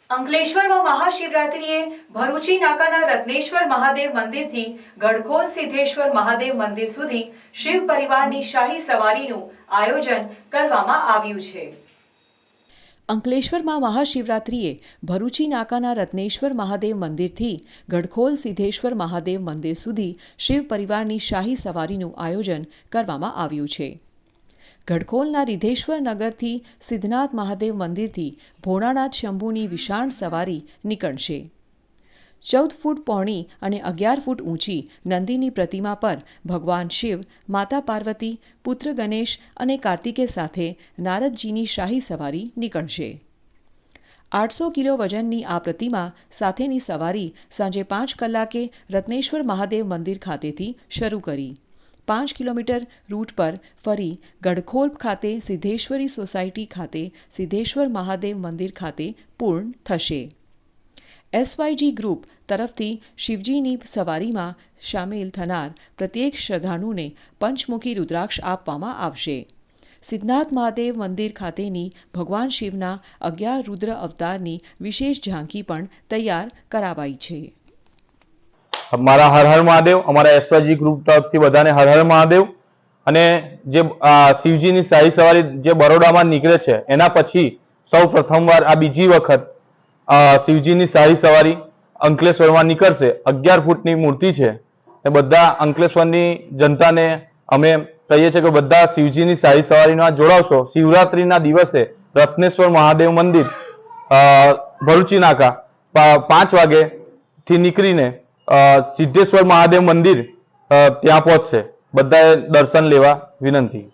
અંકલેશ્વરમાં મહાશિવરાત્રિએ ભરૂચી નાકાના રત્નેશ્વર મહાદેવ મંદિરથી ગડખોલ સિદ્ધેશ્વર મહાદેવ મંદિર સુધી શિવ પરિવારની શાહી સવારીનું આયોજન કરવામાં આવ્યું છે। અંકલેશ્વરમાં મહાશિવરાત્રિએ ભરૂચી નાકાના રત્નેશ્વર મહાદેવ મંદિરથી ગડખોલ સિદ્ધેશ્વર મહાદેવ મંદિર સુધી શિવ પરિવારની શાહી સવારીનું આયોજન કરવામાં આવ્યું છે। ગડખોલના રિધેશ્વર નગરથી સિદ્ધનાથ મહાદેવ મંદિરથી ભોળાનાથ શંભુની વિશાળ સવારી નીકળશે। 14 ફૂટ પહોળી અને 11 ફૂટ ઊંચી નંદીની પ્રતિમા પર ભગવાન શિવ, માતા પાર્વતી, પુત્ર ગણેશ અને કાર્તિકેય સાથે નારદજીની શાહી સવારી નીકળશે। 800 કિલો વજનની આ પ્રતિમા સાથેની સવારી સાંજે 5 કલાકે રત્નેશ્વર મહાદેવ મંદિર ખાતેથી શરૂ કરી 5 કિલોમીટર રૂટ પર ફરી ગડખોલ ખાતે સિદ્ધેશ્વરી સોસાયટી ખાતે સિદ્ધેશ્વર મહાદેવ મંદિર ખાતે પૂર્ણ થશે। SYG ગ્રુપ તરફથી શિવજીની સવારીમાં સામેલ થનાર પ્રત્યેક શ્રદ્ધાળુને પંચમુખી રુદ્રાક્ષ આપવામાં આવશે। સિદ્ધનાથ મહાદેવ મંદિર ખાતેની ભગવાન શિવના 11 રુદ્ર અવતારની વિશેષ ઝાંખી પણ તૈયાર કરાવાઈ છે। हमारा हर हर महादेव, हमारा एसवाईजी ग्रुप तरफथी बधाने हर हर महादेव। અને જે શિવજીની શાહી સવારી જે બરોડામાં નીકળે છે એના પછી સૌ પ્રથમવાર આ બીજી વખત શિવજીની શાહી સવારી અંકલેશ્વરમાં નીકળશે। 11 ફૂટની મૂર્તિ છે એ બધા અંકલેશ્વરની જનતાને અમે કહીએ છીએ કે બધા શિવજીની શાહી સવારીમાં જોડાવશો। શિવરાત્રીના દિવસે રત્નેશ્વર મહાદેવ મંદિર ભરૂચી નાકા 5 વાગ્યાથી નીકળીને સિદ્ધેશ્વર મહાદેવ મંદિર ત્યાં પહોંચશે। બધાએ દર્શન લેવા વિનંતી।